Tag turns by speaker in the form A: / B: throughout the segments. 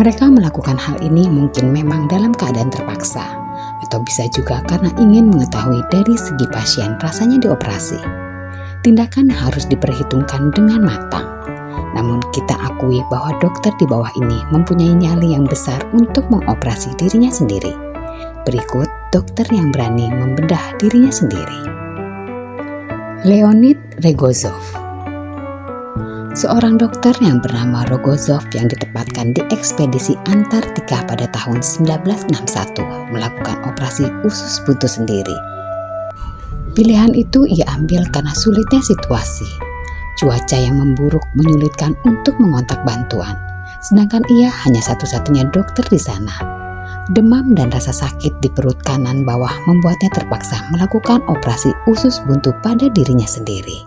A: Mereka melakukan hal ini mungkin memang dalam keadaan terpaksa, atau bisa juga karena ingin mengetahui dari segi pasien rasanya dioperasi. Tindakan harus diperhitungkan dengan matang. Namun kita akui bahwa dokter di bawah ini mempunyai nyali yang besar untuk mengoperasi dirinya sendiri. Berikut dokter yang berani membedah dirinya sendiri. Leonid Rogozov. Seorang dokter yang bernama Rogozov yang ditempatkan di ekspedisi Antartika pada tahun 1961 melakukan operasi usus buntu sendiri. Pilihan itu ia ambil karena sulitnya situasi. Cuaca yang memburuk menyulitkan untuk mengontak bantuan, sedangkan ia hanya satu-satunya dokter di sana. Demam dan rasa sakit di perut kanan bawah membuatnya terpaksa melakukan operasi usus buntu pada dirinya sendiri.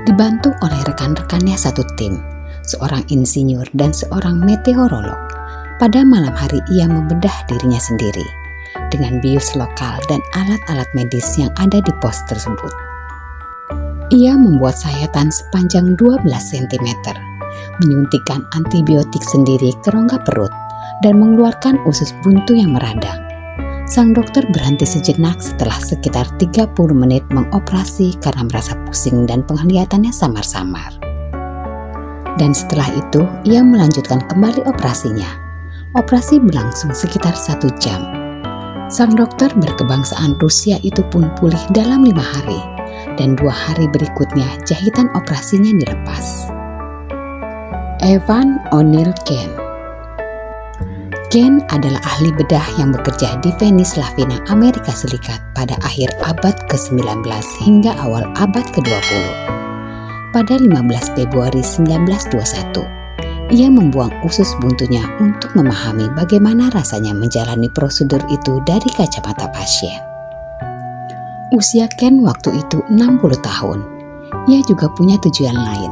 A: Dibantu oleh rekan-rekannya satu tim, seorang insinyur dan seorang meteorolog. Pada malam hari ia membedah dirinya sendiri dengan bius lokal dan alat-alat medis yang ada di pos tersebut. Ia membuat sayatan sepanjang 12 cm, menyuntikkan antibiotik sendiri ke rongga perut, dan mengeluarkan usus buntu yang meradang. Sang dokter berhenti sejenak setelah sekitar 30 menit mengoperasi karena merasa pusing dan penglihatannya samar-samar. Dan setelah itu, ia melanjutkan kembali operasinya. Operasi berlangsung sekitar 1 jam. Sang dokter berkebangsaan Rusia itu pun pulih dalam 5 hari, dan 2 hari berikutnya jahitan operasinya dilepas. Evan O'Neill Kane. Kane adalah ahli bedah yang bekerja di Venice Lavina, Amerika Serikat pada akhir abad ke-19 hingga awal abad ke-20. Pada 15 Februari 1921, ia membuang usus buntunya untuk memahami bagaimana rasanya menjalani prosedur itu dari kacamata pasien. Usia Ken waktu itu 60 tahun. Ia juga punya tujuan lain,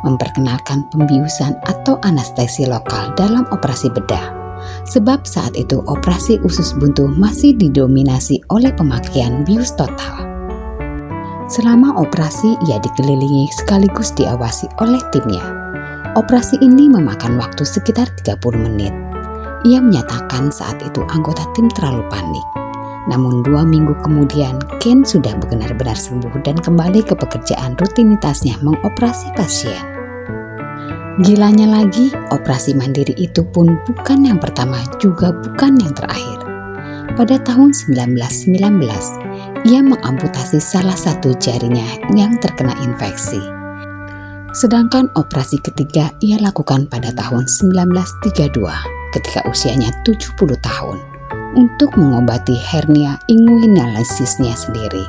A: memperkenalkan pembiusan atau anestesi lokal dalam operasi bedah. Sebab saat itu operasi usus buntu masih didominasi oleh pemakaian bius total. Selama operasi ia dikelilingi sekaligus diawasi oleh timnya. Operasi ini memakan waktu sekitar 30 menit. Ia menyatakan saat itu anggota tim terlalu panik. Namun 2 minggu kemudian, Ken sudah benar-benar sembuh dan kembali ke pekerjaan rutinitasnya mengoperasi pasien. Gilanya lagi, operasi mandiri itu pun bukan yang pertama juga bukan yang terakhir. Pada tahun 1919, ia mengamputasi salah satu jarinya yang terkena infeksi. Sedangkan operasi ketiga ia lakukan pada tahun 1932 ketika usianya 70 tahun untuk mengobati hernia inguinalisisnya sendiri.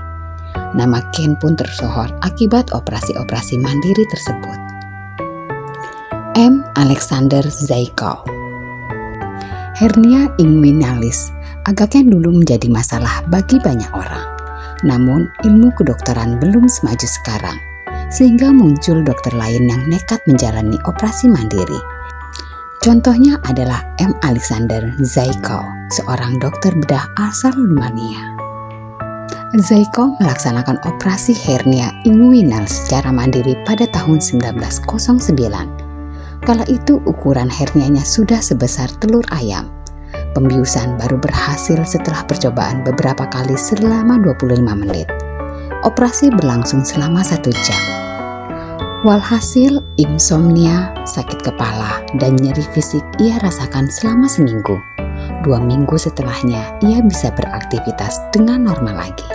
A: Nama Ken pun tersohor akibat operasi-operasi mandiri tersebut. M. Alexander Zaykov. Hernia inguinalis agaknya dulu menjadi masalah bagi banyak orang. Namun ilmu kedokteran belum semaju sekarang, sehingga muncul dokter lain yang nekat menjalani operasi mandiri. Contohnya adalah M. Alexander Zaykov, seorang dokter bedah asal Rumania. Zaykov melaksanakan operasi hernia inguinal secara mandiri pada tahun 1909. Kala itu ukuran hernianya sudah sebesar telur ayam. Pembiusan baru berhasil setelah percobaan beberapa kali selama 25 menit. Operasi berlangsung selama 1 jam. Walhasil, insomnia, sakit kepala, dan nyeri fisik ia rasakan selama seminggu. 2 minggu setelahnya, ia bisa beraktivitas dengan normal lagi.